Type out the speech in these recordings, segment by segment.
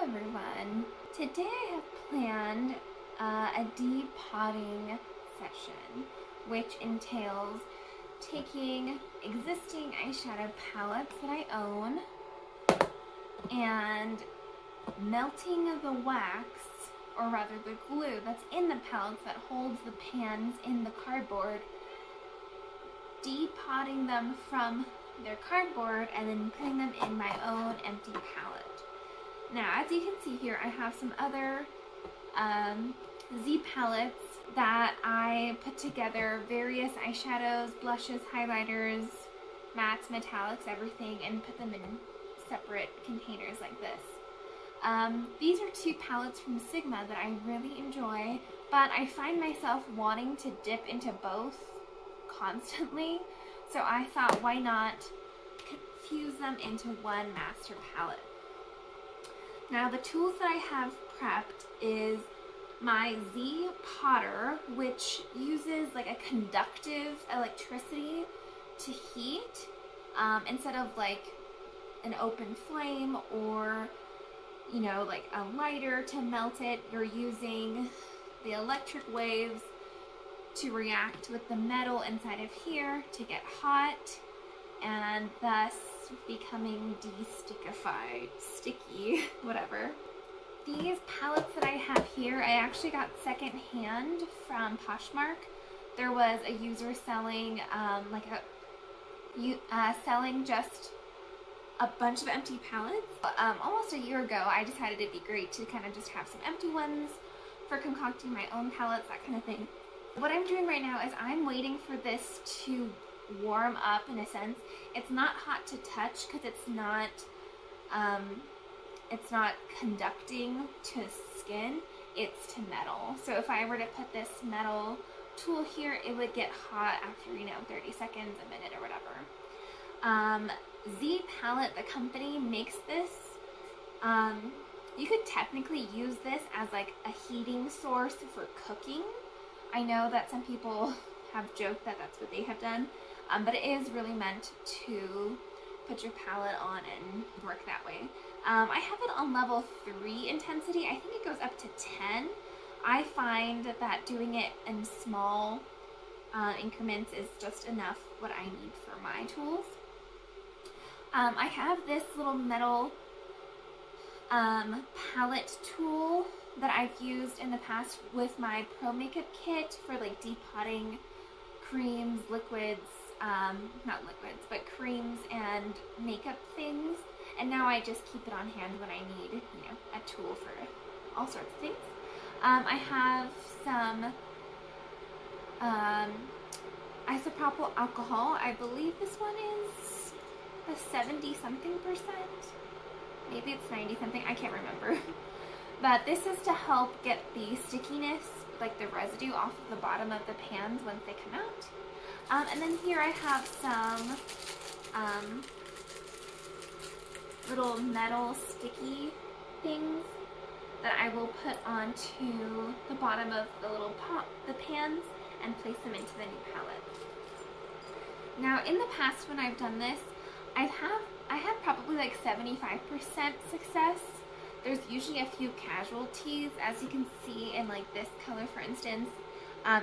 everyone. Today I have planned a depotting session, which entails taking existing eyeshadow palettes that I own and melting the wax, or rather the glue that's in the palettes that holds the pans in the cardboard, depotting them from their cardboard and then putting them in my own empty palette. Now, as you can see here, I have some other Z palettes that I put together, various eyeshadows, blushes, highlighters, mattes, metallics, everything, and put them in separate containers like this. These are two palettes from Sigma that I really enjoy, but I find myself wanting to dip into both constantly, so I thought, why not fuse them into one master palette. Now, the tools that I have prepped is my Z Potter, which uses like a conductive electricity to heat instead of like an open flame or, you know, like a lighter to melt it. You're using the electric waves to react with the metal inside of here to get hot and thus becoming de-stickified, sticky, whatever. These palettes that I have here, I actually got secondhand from Poshmark. There was a user selling selling just a bunch of empty palettes. Almost a year ago, I decided it'd be great to kind of just have some empty ones for concocting my own palettes, that kind of thing. What I'm doing right now is I'm waiting for this to warm up in a sense. It's not hot to touch because it's not conducting to skin, it's to metal. So if I were to put this metal tool here, it would get hot after, you know, 30 seconds, a minute, or whatever. Z Palette, the company, makes this. You could technically use this as like a heating source for cooking. I know that some people have joked that that's what they have done, but it is really meant to put your palette on and work that way. I have it on level 3 intensity. I think it goes up to 10. I find that doing it in small increments is just enough what I need for my tools. I have this little metal palette tool that I've used in the past with my Pro Makeup kit for like depotting creams, liquids, not liquids, but creams and makeup things. And now I just keep it on hand when I need, you know, a tool for all sorts of things. I have some isopropyl alcohol. I believe this one is a 70-something%. Maybe it's 90-something. I can't remember. But this is to help get the stickiness, like the residue, off of the bottom of the pans once they come out. And then here I have some little metal sticky things that I will put onto the bottom of the little the pans and place them into the new palette. Now, in the past when I've done this, I have probably like 75% success. There's usually a few casualties, as you can see in like this color, for instance.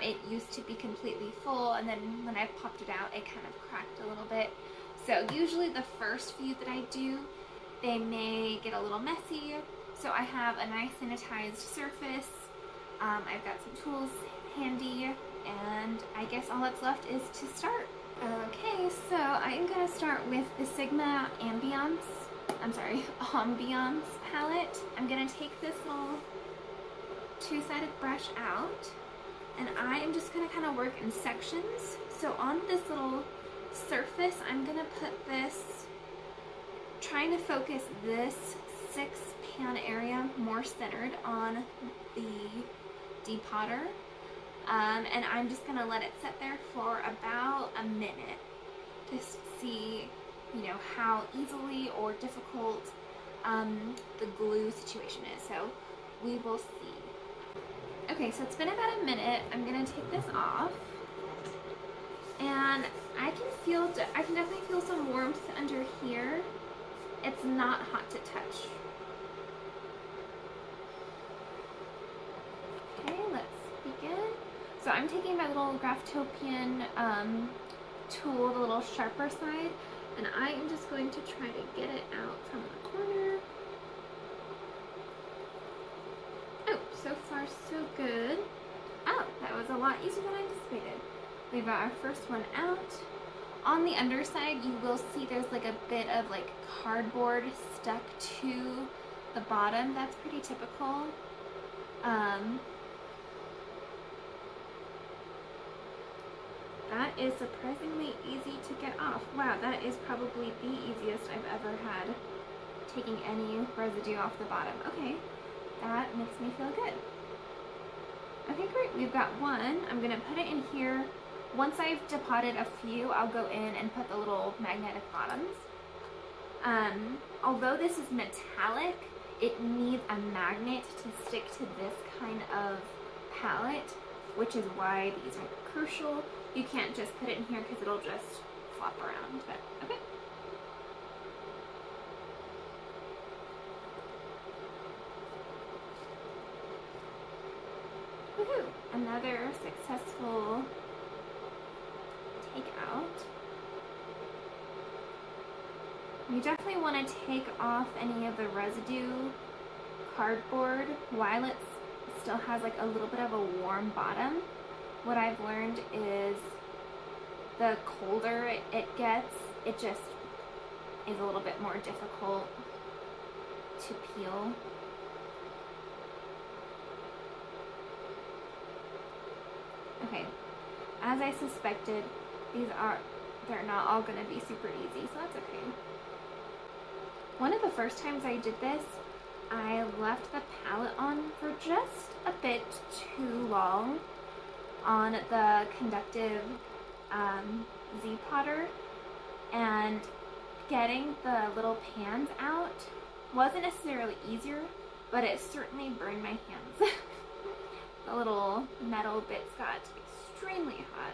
It used to be completely full, and then when I popped it out, it kind of cracked a little bit. So usually the first few that I do, they may get a little messy. So I have a nice sanitized surface. I've got some tools handy, and I guess all that's left is to start. Okay, so I am going to start with the Sigma Ambiance palette. I'm going to take this little two-sided brush out, and I am just going to kind of work in sections. So on this little surface, I'm going to put this, trying to focus this 6-pan area more centered on the depotter. And I'm just going to let it sit there for about a minute to see, you know, how easily or difficult the glue situation is. So we will see. Okay, so it's been about a minute. I'm going to take this off. And I can definitely feel some warmth under here. It's not hot to touch. I'm taking my little Graftopian tool, the little sharper side, and I am just going to try to get it out from the corner. Oh, so far so good. Oh, that was a lot easier than I anticipated. We've got our first one out. On the underside, you will see there's like a bit of like cardboard stuck to the bottom. That's pretty typical. That is surprisingly easy to get off. Wow, that is probably the easiest I've ever had taking any residue off the bottom. Okay, that makes me feel good. Okay, great. We've got one. I'm gonna put it in here. Once I've depotted a few, I'll go in and put the little magnetic bottoms. Although this is metallic, it needs a magnet to stick to this kind of palette, which is why these are crucial. You can't just put it in here because it'll just flop around, but okay. Woohoo! Another successful take out. You definitely want to take off any of the residue cardboard while it still has like a little bit of a warm bottom. What I've learned is the colder it gets, it just is a little bit more difficult to peel. Okay, as I suspected, they're not all going to be super easy, so that's okay. One of the first times I did this, I left the palette on for just a bit too long on the conductive Z-Potter, and getting the little pans out wasn't necessarily easier, but it certainly burned my hands. The little metal bits got extremely hot.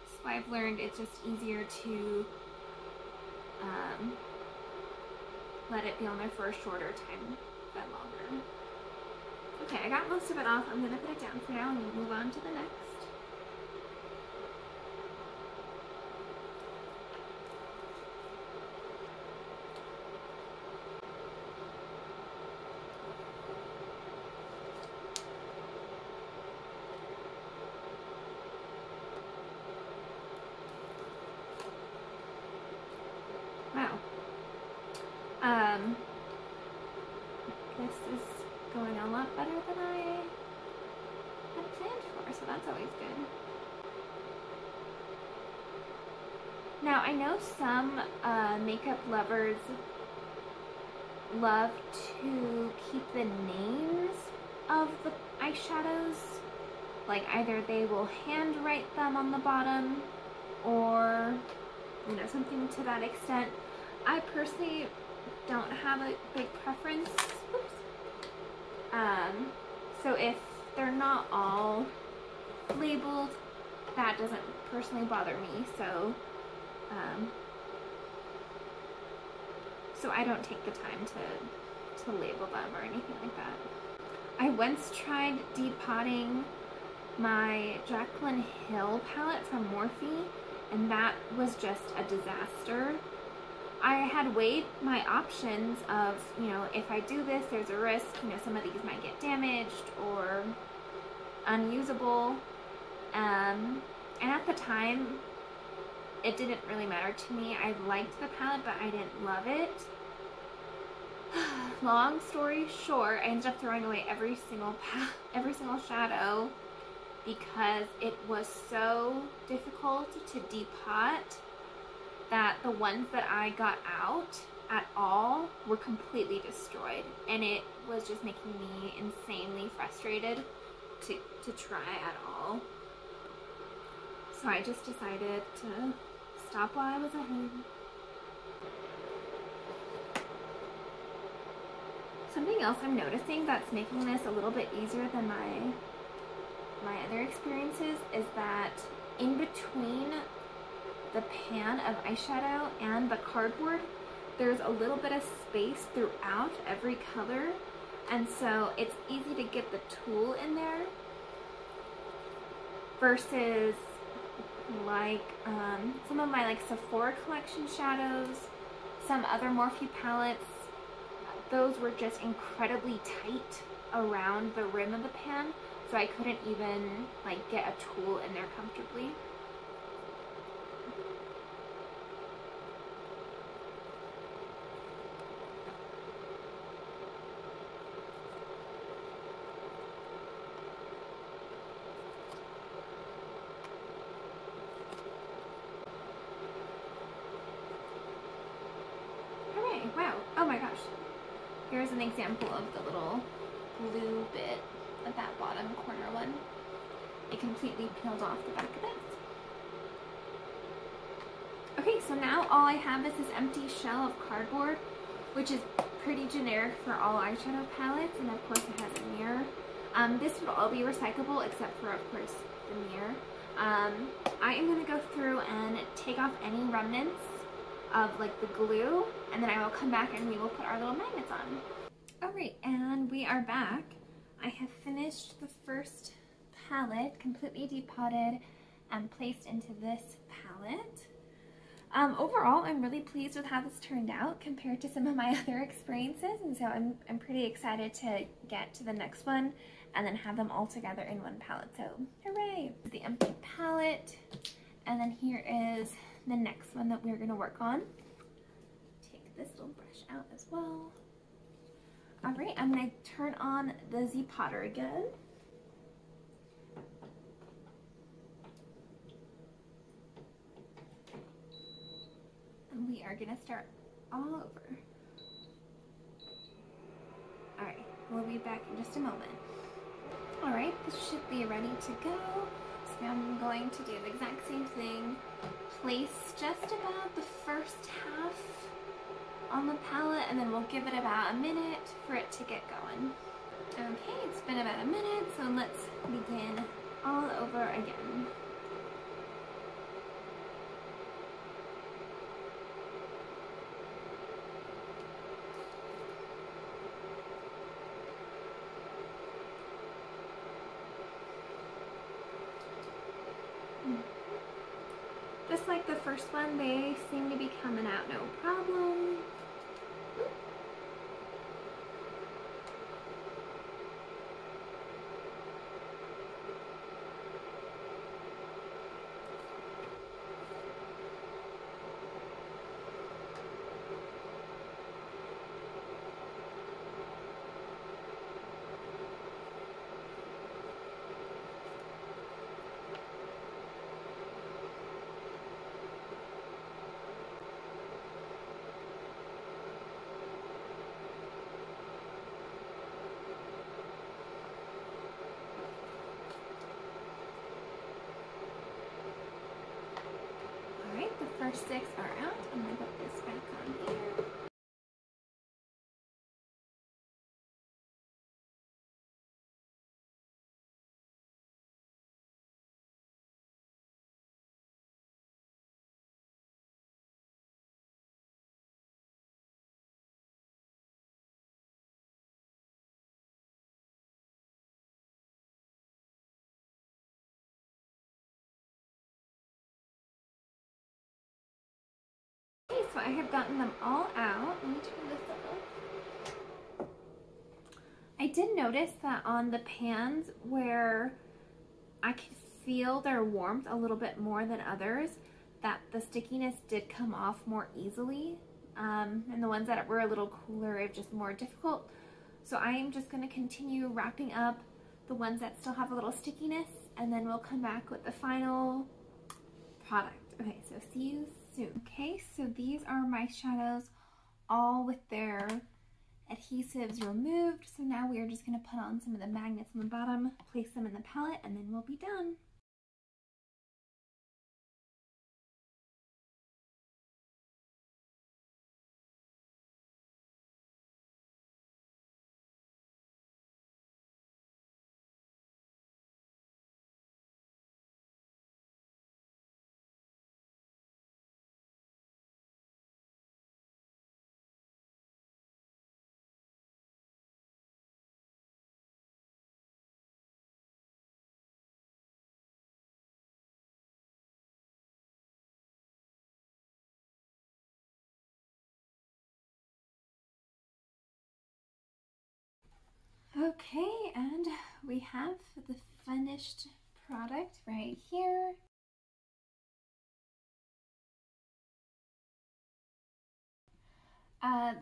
So I've learned it's just easier to let it be on there for a shorter time than longer. Okay, I got most of it off. I'm going to put it down for now and move on to the next. Wow. This is going a lot better than I had planned for, so that's always good. Now, I know some makeup lovers love to keep the names of the eyeshadows, like either they will handwrite them on the bottom or, you know, something to that extent. I personally don't have a big preference. Oops. So if they're not all labeled, that doesn't personally bother me. So, so I don't take the time to label them or anything like that. I once tried depotting my Jaclyn Hill palette from Morphe, and that was just a disaster. I had weighed my options of, you know, if I do this, there's a risk, you know, some of these might get damaged or unusable. And at the time, it didn't really matter to me. I liked the palette, but I didn't love it. Long story short, I ended up throwing away every single shadow because it was so difficult to depot that the ones that I got out at all were completely destroyed, and it was just making me insanely frustrated to try at all. So I just decided to stop while I was ahead. Something else I'm noticing that's making this a little bit easier than my other experiences is that in between the pan of eyeshadow and the cardboard, there's a little bit of space throughout every color and so it's easy to get the tool in there versus like some of my like Sephora collection shadows, some other Morphe palettes. Those were just incredibly tight around the rim of the pan, so I couldn't even like get a tool in there comfortably. Alright, wow. Oh my gosh. Here's an example of the little glue bit at that bottom corner one. It completely peeled off the back of this. Okay, so now all I have is this empty shell of cardboard, which is pretty generic for all eyeshadow palettes, and of course it has a mirror. This would all be recyclable except for, of course, the mirror. I am going to go through and take off any remnants of like the glue, and then I will come back and we will put our little magnets on. Alright, and we are back. I have finished the first palette, completely depotted and placed into this palette. Overall, I'm really pleased with how this turned out compared to some of my other experiences, and so I'm pretty excited to get to the next one and then have them all together in one palette. So, hooray! The empty palette, and then here is the next one that we're going to work on. Take this little brush out as well. Alright, I'm going to turn on the Z Potter again. And we are going to start all over. Alright, we'll be back in just a moment. Alright, this should be ready to go. So I'm going to do the exact same thing. Place just about the first half on the palette, and then we'll give it about a minute for it to get going. Okay, it's been about a minute, so let's begin all over again. Just like the first one, they seem to be coming out no problem. First 6 are out. I'm going to put this back on here. Okay, so I have gotten them all out. Let me turn this up. I did notice that on the pans where I could feel their warmth a little bit more than others, that the stickiness did come off more easily. And the ones that were a little cooler, it was just more difficult. So I am just going to continue wrapping up the ones that still have a little stickiness, and then we'll come back with the final product. Okay, so see you soon. Okay, so these are my shadows, all with their adhesives removed. So now we are just going to put on some of the magnets on the bottom, place them in the palette, and then we'll be done. Okay, and we have the finished product right here.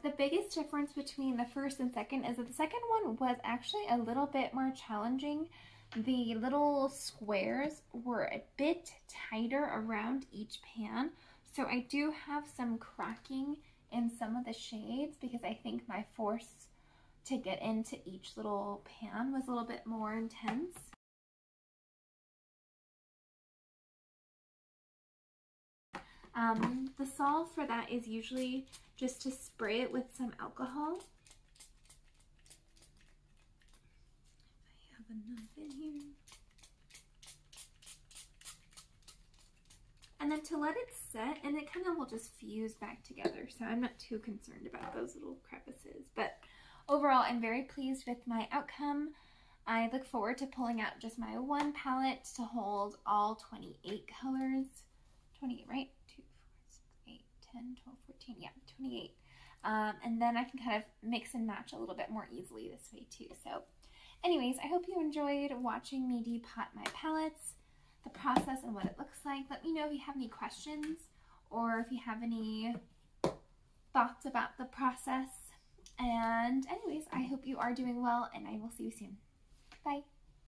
The biggest difference between the first and second is that the second one was actually a little bit more challenging. The little squares were a bit tighter around each pan, so I do have some cracking in some of the shades because I think my force to get into each little pan was a little bit more intense. The solve for that is usually just to spray it with some alcohol. I have enough in here. And then to let it set, and it kind of will just fuse back together, so I'm not too concerned about those little crevices. But overall, I'm very pleased with my outcome. I look forward to pulling out just my one palette to hold all 28 colors. 28, right? 2, 4, 6, 8, 10, 12, 14, yeah, 28. And then I can kind of mix and match a little bit more easily this way too. So anyways, I hope you enjoyed watching me depot my palettes, the process and what it looks like. Let me know if you have any questions or if you have any thoughts about the process. And anyways, I hope you are doing well and I will see you soon. Bye.